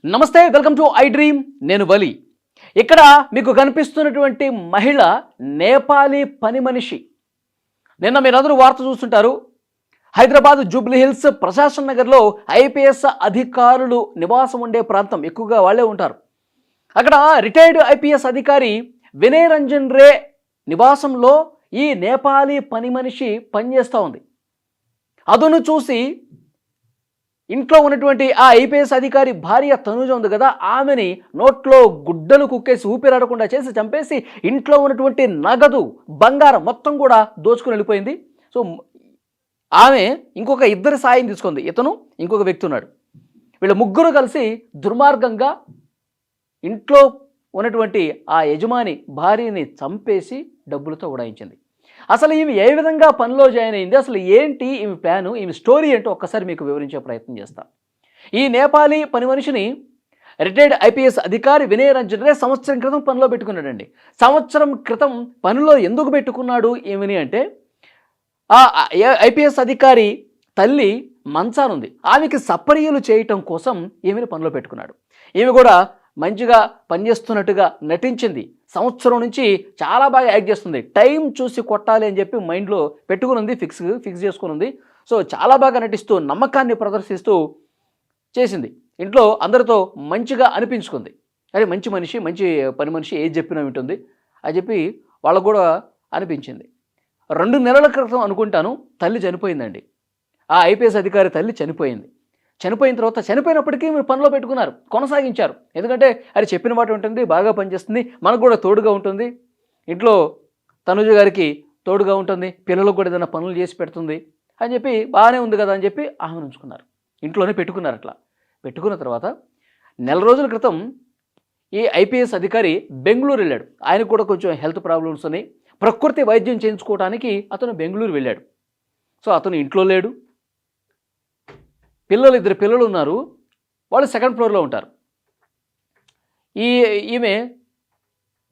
నమస్తే, welcome to I dream. నేను వలి. ఇక్కడ మీకు కనిపిస్తున్నటువంటి మహిళ నేపాలీ పని మనిషి. నిన్న మీరందరూ వార్త చూస్తుంటారు. హైదరాబాద్ జూబ్లీ హిల్స్ ప్రశాసన్ నగర్లో ఐపీఎస్ అధికారులు నివాసం ఉండే ప్రాంతం, ఎక్కువగా వాళ్ళే ఉంటారు. అక్కడ రిటైర్డ్ ఐపీఎస్ అధికారి వినయ్ రంజన్ రే నివాసంలో ఈ నేపాలీ పని మనిషి పనిచేస్తూ ఉంది. అదును చూసి ఇంట్లో ఉన్నటువంటి ఆ ఐపీఎస్ అధికారి భార్య తనుజ ఉంది కదా, ఆమెని నోట్లో గుడ్డలు కుక్కేసి ఊపిరాడకుండా చేసి చంపేసి ఇంట్లో ఉన్నటువంటి నగదు బంగారం మొత్తం కూడా దోచుకుని వెళ్ళిపోయింది. సో ఆమె ఇంకొక ఇద్దరు సాయం తీసుకుంది. ఇతను ఇంకొక వ్యక్తి ఉన్నాడు. వీళ్ళ ముగ్గురు కలిసి దుర్మార్గంగా ఇంట్లో ఉన్నటువంటి ఆ యజమాని భార్యని చంపేసి డబ్బులతో ఉడాయించింది. అసలు ఈమె ఏ విధంగా పనిలో జాయిన్ అయింది, అసలు ఏంటి ఈమె ప్లాను, ఈమె స్టోరీ ఏంటో ఒక్కసారి మీకు వివరించే ప్రయత్నం చేస్తాను. ఈ నేపాలీ పని మనిషిని రిటైర్డ్ ఐపీఎస్ అధికారి వినయ్ రంజన్ రే సంవత్సరం క్రితం పనిలో పెట్టుకున్నాడండి. సంవత్సరం క్రితం పనిలో ఎందుకు పెట్టుకున్నాడు ఏమని అంటే, ఆ ఐపీఎస్ అధికారి తల్లి మంచానుంది, ఆమెకి సపర్యలు చేయటం కోసం ఈమెను పనిలో పెట్టుకున్నాడు. ఈమె కూడా మంచిగా పనిచేస్తున్నట్టుగా నటించింది. సంవత్సరం నుంచి చాలా బాగా యాక్ట్ చేస్తుంది. టైం చూసి కొట్టాలి అని చెప్పి మైండ్లో పెట్టుకుని ఫిక్స్ చేసుకుని ఉంది. సో చాలా బాగా నటిస్తూ నమ్మకాన్ని ప్రదర్శిస్తూ చేసింది. ఇంట్లో అందరితో మంచిగా అనిపించుకుంది. అరే మంచి మనిషి, మంచి పని మనిషి, ఏది చెప్పినా వింటుంది అని చెప్పి వాళ్ళకు కూడా అనిపించింది. 2 నెలల క్రితం అనుకుంటాను తల్లి చనిపోయిందండి. ఆ ఐపీఎస్ అధికారి తల్లి చనిపోయింది. చనిపోయిన తర్వాత చనిపోయినప్పటికీ మీరు పనిలో పెట్టుకున్నారు, కొనసాగించారు. ఎందుకంటే అది చెప్పిన మాట ఉంటుంది, బాగా పనిచేస్తుంది, మనకు కూడా తోడుగా ఉంటుంది, ఇంట్లో తనుజ గారికి తోడుగా ఉంటుంది, పిల్లలకు కూడా ఏదైనా పనులు చేసి పెడుతుంది అని చెప్పి బాగానే ఉంది కదా అని చెప్పి ఆమెను ఉంచుకున్నారు. ఇంట్లోనే పెట్టుకున్నారు. అట్లా పెట్టుకున్న తర్వాత నెల రోజుల క్రితం ఈ ఐపీఎస్ అధికారి బెంగళూరు వెళ్ళాడు. ఆయనకు కూడా కొంచెం హెల్త్ ప్రాబ్లమ్స్ ఉన్నాయి. ప్రకృతి వైద్యం చేయించుకోవడానికి అతను బెంగళూరు వెళ్ళాడు. సో అతను ఇంట్లో లేడు. ఇద్దరు పిల్లలు ఉన్నారు. వాళ్ళు 2nd ఫ్లోర్లో ఉంటారు. ఈమె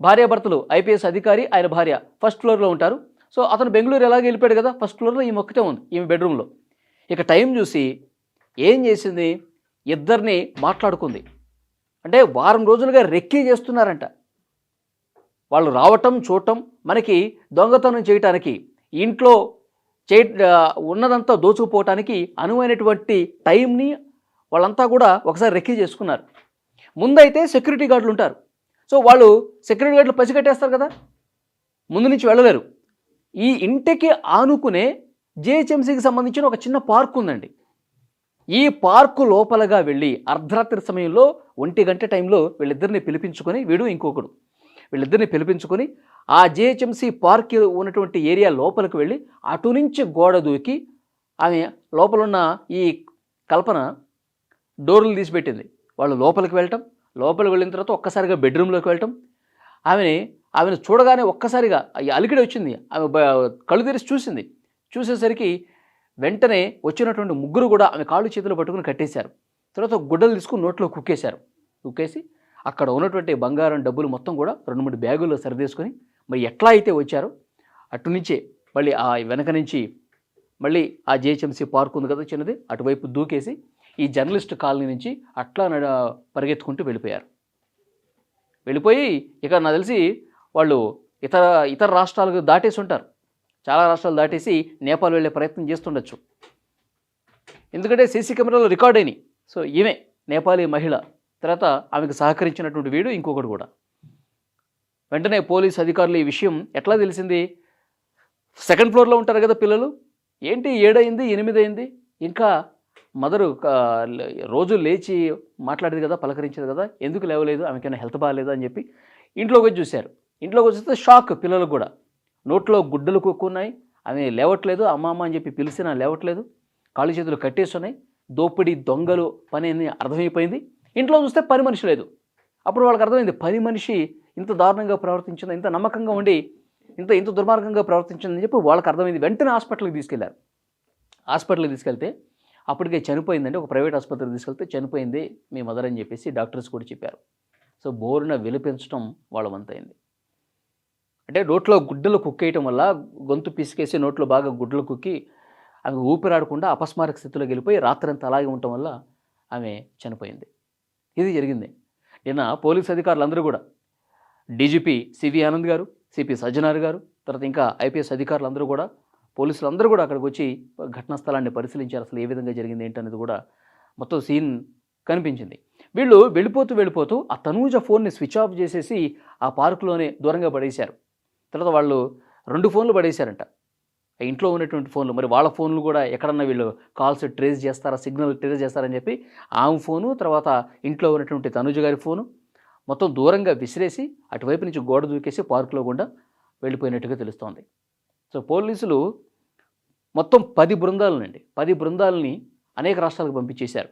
భార్యాభర్తలు, ఐపీఎస్ అధికారి ఆయన భార్య 1st ఫ్లోర్లో ఉంటారు. సో అతను బెంగళూరు ఎలాగ వెళ్ళిపోయాడు కదా, 1st ఫ్లోర్లో ఈమె ఒక్కటే ఉంది, ఈమె బెడ్రూమ్లో. ఇక టైం చూసి ఏం చేసింది, ఇద్దరిని మాట్లాడుకుంది. అంటే వారం రోజులుగా రెక్కీ చేస్తున్నారంట. వాళ్ళు రావటం చూడటం, మనకి దొంగతనం చేయటానికి, ఇంట్లో ఉన్నదంతా దోచుకుపోవటానికి అనువైనటువంటి టైంని వాళ్ళంతా కూడా ఒకసారి రెక్కీ చేసుకున్నారు. ముందైతే సెక్యూరిటీ గార్డులు ఉంటారు. సో వాళ్ళు సెక్యూరిటీ గార్డులు పసిగట్టేస్తారు కదా, ముందు నుంచి వెళ్ళలేరు. ఈ ఇంటికి ఆనుకునే జిహెచ్ఎంసీకి సంబంధించిన ఒక చిన్న పార్క్ ఉందండి. ఈ పార్కు లోపలగా వెళ్ళి అర్ధరాత్రి సమయంలో 1 గంట టైంలో వీళ్ళిద్దరిని పిలిపించుకొని, వీళ్ళిద్దరిని పిలిపించుకొని ఆ జిహెచ్ఎంసీ పార్క్ ఉన్నటువంటి ఏరియా లోపలికి వెళ్ళి అటు నుంచి గోడ దూకి ఆమె లోపలున్న ఈ కల్పన డోర్లు తీసిపెట్టింది. వాళ్ళు లోపలికి వెళ్ళిన తర్వాత ఒక్కసారిగా బెడ్రూమ్లోకి వెళ్ళటం, ఆమెను చూడగానే ఒక్కసారిగా అలికిడి వచ్చింది. ఆమె కళ్ళు తెరిచి చూసింది. చూసేసరికి వెంటనే వచ్చినటువంటి ముగ్గురు కూడా ఆమె కాళ్ళు చేతులు పట్టుకుని కట్టేశారు. తర్వాత గుడ్డలు తీసుకుని నోట్లో కుక్కేసి అక్కడ ఉన్నటువంటి బంగారం డబ్బులు మొత్తం కూడా 2-3 బ్యాగుల్లో సరిదేసుకొని మరి ఎట్లా అయితే వచ్చారో అటు నుంచే మళ్ళీ ఆ వెనక నుంచి మళ్ళీ ఆ జిహెచ్ఎంసీ పార్క్ ఉంది కదా చిన్నది, అటువైపు దూకేసి ఈ జర్నలిస్ట్ కాలనీ నుంచి అట్లా పరిగెత్తుకుంటూ వెళ్ళిపోయి ఇక నాకు తెలిసి వాళ్ళు ఇతర రాష్ట్రాలకు దాటేసి ఉంటారు. చాలా రాష్ట్రాలు దాటేసి నేపాల్ వెళ్ళే ప్రయత్నం చేస్తుండొచ్చు. ఎందుకంటే సీసీ కెమెరాలో రికార్డ్ అయినాయి. సో ఈమె నేపాలీ మహిళ, తర్వాత ఆమెకు సహకరించినటువంటి వీడు ఇంకొకటి కూడా. వెంటనే పోలీస్ అధికారులు ఈ విషయం ఎట్లా తెలిసింది, 2nd ఫ్లోర్లో ఉంటారు కదా పిల్లలు, ఏంటి 7 అయింది 8 అయింది ఇంకా మదరు రోజు లేచి మాట్లాడేది కదా, పలకరించేది కదా, ఎందుకు లేవలేదు, ఆమెకైనా హెల్త్ బాగాలేదు అని చెప్పి ఇంట్లోకి వచ్చి చూశారు. ఇంట్లోకి వచ్చేస్తే షాక్ పిల్లలకు కూడా. నోట్లో గుడ్డలు కుక్కున్నాయి, ఆమె లేవట్లేదు, అమ్మ అని చెప్పి పిలిచినా లేవట్లేదు, కాళ్ళు చేతులు కట్టేస్తున్నాయి, దోపిడీ దొంగలు పని అని అర్థమైపోయింది. ఇంట్లో చూస్తే పని మనిషి లేదు. అప్పుడు వాళ్ళకి అర్థమైంది పని మనిషి ఇంత దారుణంగా ప్రవర్తించింది, ఇంత నమ్మకంగా ఉండి ఇంత దుర్మార్గంగా ప్రవర్తించిందని చెప్పి వాళ్ళకి అర్థమైంది. వెంటనే హాస్పిటల్కి తీసుకెళ్లారు. హాస్పిటల్కి తీసుకెళ్తే అప్పటికే చనిపోయిందండి. ఒక ప్రైవేట్ ఆసుపత్రికి తీసుకెళ్తే చనిపోయింది మీ మదర్ అని చెప్పేసి డాక్టర్స్ కూడా చెప్పారు. సో బోరున విలిపించడం వాళ్ళ వంతైంది. అంటే నోట్లో గుడ్డలు కుక్కేయటం వల్ల గొంతు పిసికేసి నోట్లో బాగా గుడ్డలు కుక్కి ఆమె ఊపిరాడకుండా అపస్మారక స్థితిలోకి వెళ్ళిపోయి రాత్రంతా అలాగే ఉండటం వల్ల ఆమె చనిపోయింది. ఇది జరిగింది. నిన్న పోలీస్ అధికారులందరూ కూడా డీజీపీ సివి ఆనంద్ గారు, సిపి సజ్జనార్ గారు, తర్వాత ఇంకా ఐపీఎస్ అధికారులందరూ కూడా, పోలీసులందరూ కూడా అక్కడికి వచ్చి ఘటనా స్థలాన్ని పరిశీలించారు. అసలు ఏ విధంగా జరిగింది ఏంటనేది కూడా మొత్తం సీన్ కనిపించింది. వీళ్ళు వెళ్ళిపోతూ ఆ తనూజ ఫోన్ని స్విచ్ ఆఫ్ చేసేసి ఆ పార్కులోనే దూరంగా పడేశారు. తర్వాత వాళ్ళు 2 ఫోన్లు పడేశారంట, ఇంట్లో ఉన్నటువంటి ఫోన్లు. మరి వాళ్ళ ఫోన్లు కూడా ఎక్కడన్నా వీళ్ళు కాల్స్ ట్రేస్ చేస్తారా, సిగ్నల్ ట్రేస్ చేస్తారని చెప్పి ఆమె ఫోను, తర్వాత ఇంట్లో ఉన్నటువంటి తనుజ గారి ఫోను మొత్తం దూరంగా విసిరేసి అటువైపు నుంచి గోడ దూకేసి పార్కులో గుండా వెళ్ళిపోయినట్టుగా తెలుస్తోంది. సో పోలీసులు మొత్తం 10 బృందాలనండి, 10 బృందాలని అనేక రాష్ట్రాలకు పంపించేశారు.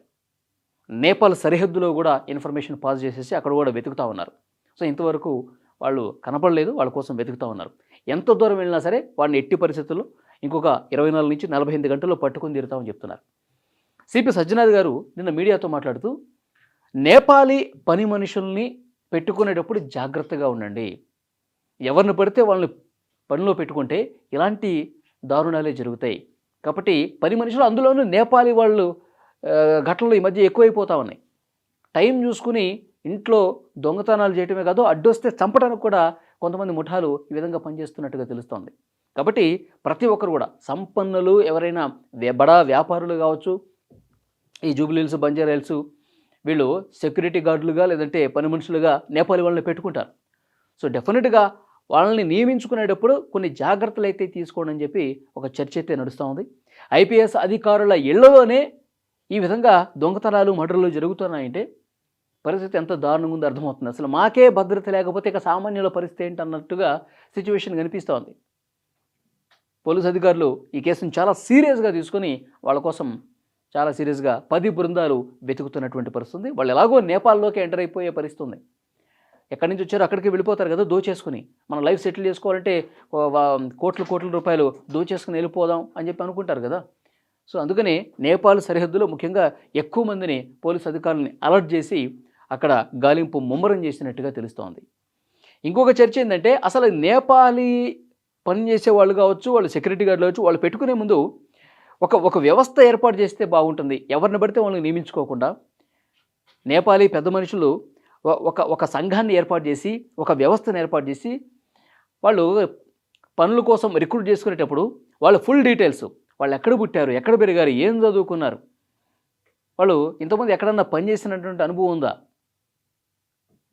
నేపాల్ సరిహద్దులో కూడా ఇన్ఫర్మేషన్ పాస్ చేసేసి అక్కడ కూడా వెతుకుతూ ఉన్నారు. సో ఇంతవరకు వాళ్ళు కనపడలేదు, వాళ్ళ కోసం వెతుకుతూ ఉన్నారు. ఎంత దూరం వెళ్ళినా సరే వాడిని ఎట్టి పరిస్థితుల్లో ఇంకొక 24 నుంచి 48 గంటల్లో పట్టుకొని తీరుతామని చెప్తున్నారు. సిపి సజ్జనార్ గారు నిన్న మీడియాతో మాట్లాడుతూ, నేపాలీ పని మనుషుల్ని పెట్టుకునేటప్పుడు జాగ్రత్తగా ఉండండి. ఎవరిని పడితే వాళ్ళని పనిలో పెట్టుకుంటే ఇలాంటి దారుణాలే జరుగుతాయి. కాబట్టి పని మనుషులు, అందులోనూ నేపాలీ వాళ్ళు ఘటనలు ఈ మధ్య ఎక్కువైపోతా ఉన్నాయి. టైం చూసుకుని ఇంట్లో దొంగతనాలు చేయటమే కాదు, అడ్డొస్తే చంపడానికి కూడా కొంతమంది ముఠాలు ఈ విధంగా పనిచేస్తున్నట్టుగా తెలుస్తోంది. కాబట్టి ప్రతి ఒక్కరు కూడా, సంపన్నులు ఎవరైనా బడా వ్యాపారులు కావచ్చు, ఈ జూబ్లీ హిల్స్, బంజారా హిల్స్, వీళ్ళు సెక్యూరిటీ గార్డులుగా లేదంటే పని మనుషులుగా నేపాలీ వాళ్ళని పెట్టుకుంటారు. సో డెఫినెట్గా వాళ్ళని నియమించుకునేటప్పుడు కొన్ని జాగ్రత్తలు అయితే తీసుకోండి అని చెప్పి ఒక చర్చ అయితే నడుస్తూ ఉంది. ఐపీఎస్ అధికారుల ఇళ్లలోనే ఈ విధంగా దొంగతనాలు, మర్డర్లు జరుగుతున్నాయంటే పరిస్థితి ఎంత దారుణంగా ఉందో అర్థమవుతుంది. అసలు మాకే భద్రత లేకపోతే ఇక సామాన్యుల పరిస్థితి ఏంటి అన్నట్టుగా సిచ్యువేషన్ కనిపిస్తోంది. పోలీసు అధికారులు ఈ కేసును చాలా సీరియస్గా తీసుకొని వాళ్ళ కోసం చాలా సీరియస్గా 10 బృందాలు వెతుకుతున్నటువంటి పరిస్థితి. వాళ్ళు ఎలాగో నేపాల్లోకి ఎంటర్ అయిపోయే పరిస్థితి ఉంది. ఎక్కడి నుంచి వచ్చారో అక్కడికి వెళ్ళిపోతారు కదా, దోచేసుకుని. మనం లైఫ్ సెటిల్ చేసుకోవాలంటే కోట్ల రూపాయలు దోచేసుకుని వెళ్ళిపోదాం అని చెప్పి అనుకుంటారు కదా. సో అందుకని నేపాల్ సరిహద్దులో ముఖ్యంగా ఎక్కువ మందిని పోలీసు అధికారులని అలర్ట్ చేసి అక్కడ గాలింపు ముమ్మరం చేసినట్టుగా తెలుస్తోంది. ఇంకొక చర్చ ఏంటంటే, అసలు నేపాలీ పనిచేసే వాళ్ళు కావచ్చు, వాళ్ళు సెక్యూరిటీ గార్డులు కావచ్చు, వాళ్ళు పెట్టుకునే ముందు ఒక వ్యవస్థ ఏర్పాటు చేస్తే బాగుంటుంది. ఎవరిని పడితే వాళ్ళని నియమించుకోకుండా నేపాలీ పెద్ద మనుషులు ఒక సంఘాన్ని ఏర్పాటు చేసి, ఒక వ్యవస్థను ఏర్పాటు చేసి, వాళ్ళు పనుల కోసం రిక్రూట్ చేసుకునేటప్పుడు వాళ్ళ ఫుల్ డీటెయిల్స్, వాళ్ళు ఎక్కడ పుట్టారు, ఎక్కడ పెరిగారు, ఏం చదువుకున్నారు, వాళ్ళు ఇంతకుముందు ఎక్కడన్నా పనిచేసినటువంటి అనుభవం ఉందా,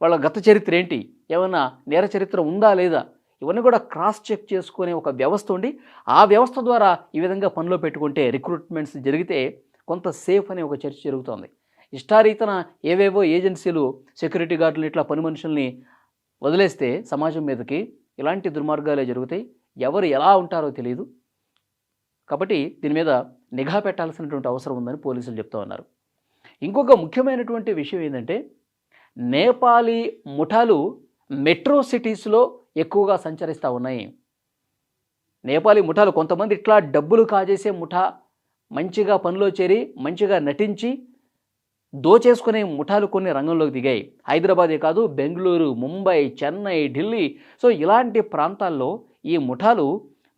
వాళ్ళ గత చరిత్ర ఏంటి, ఏమన్నా నేర చరిత్ర ఉందా లేదా, ఇవన్నీ కూడా క్రాస్ చెక్ చేసుకునే ఒక వ్యవస్థ ఉండి, ఆ వ్యవస్థ ద్వారా ఈ విధంగా పనిలో పెట్టుకుంటే రిక్రూట్మెంట్స్ జరిగితే కొంత సేఫ్ అనే ఒక చర్చ జరుగుతోంది. ఇష్టారీతన ఏవేవో ఏజెన్సీలు సెక్యూరిటీ గార్డులు ఇట్లా పని మనుషుల్ని వదిలేస్తే సమాజం మీదకి ఇలాంటి దుర్మార్గాలే జరుగుతాయి. ఎవరు ఎలా ఉంటారో తెలియదు. కాబట్టి దీని మీద నిఘా పెట్టాల్సినటువంటి అవసరం ఉందని పోలీసులు చెప్తూ ఉన్నారు. ఇంకొక ముఖ్యమైనటువంటి విషయం ఏంటంటే, నేపాలీ ముఠాలు మెట్రో సిటీస్లో ఎక్కువగా సంచరిస్తూ ఉన్నాయి. నేపాలీ ముఠాలు కొంతమంది ఇట్లా డబ్బులు కాజేసే ముఠా, మంచిగా పనిలో చేరి మంచిగా నటించి దోచేసుకునే ముఠాలు కొన్ని రంగంలోకి దిగాయి. హైదరాబాదే కాదు, బెంగళూరు, ముంబై, చెన్నై, ఢిల్లీ, సో ఇలాంటి ప్రాంతాల్లో ఈ ముఠాలు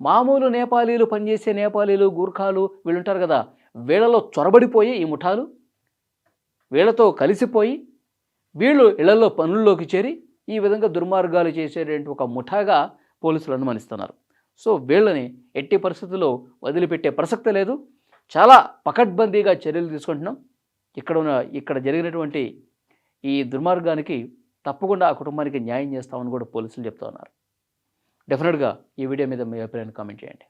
మామూలు నేపాలీలు, పనిచేసే నేపాలీలు, గూర్ఖాలు వీళ్ళు ఉంటారు కదా, వీళ్ళలో చొరబడిపోయి ఈ ముఠాలు వీళ్ళతో కలిసిపోయి వీళ్ళు ఇళ్లలో పనుల్లోకి చేరి ఈ విధంగా దుర్మార్గాలు చేసేటువంటి ఒక ముఠాగా పోలీసులు అనుమానిస్తున్నారు. సో వీళ్ళని ఎట్టి పరిస్థితుల్లో వదిలిపెట్టే ప్రసక్తి లేదు. చాలా పకడ్బందీగా చర్యలు తీసుకుంటున్నాం. ఇక్కడ జరిగినటువంటి ఈ దుర్మార్గానికి తప్పకుండా ఆ కుటుంబానికి న్యాయం చేస్తామని కూడా పోలీసులు చెప్తా ఉన్నారు. డెఫినెట్గా ఈ వీడియో మీద మీ అభిప్రాయాన్ని కామెంట్ చేయండి.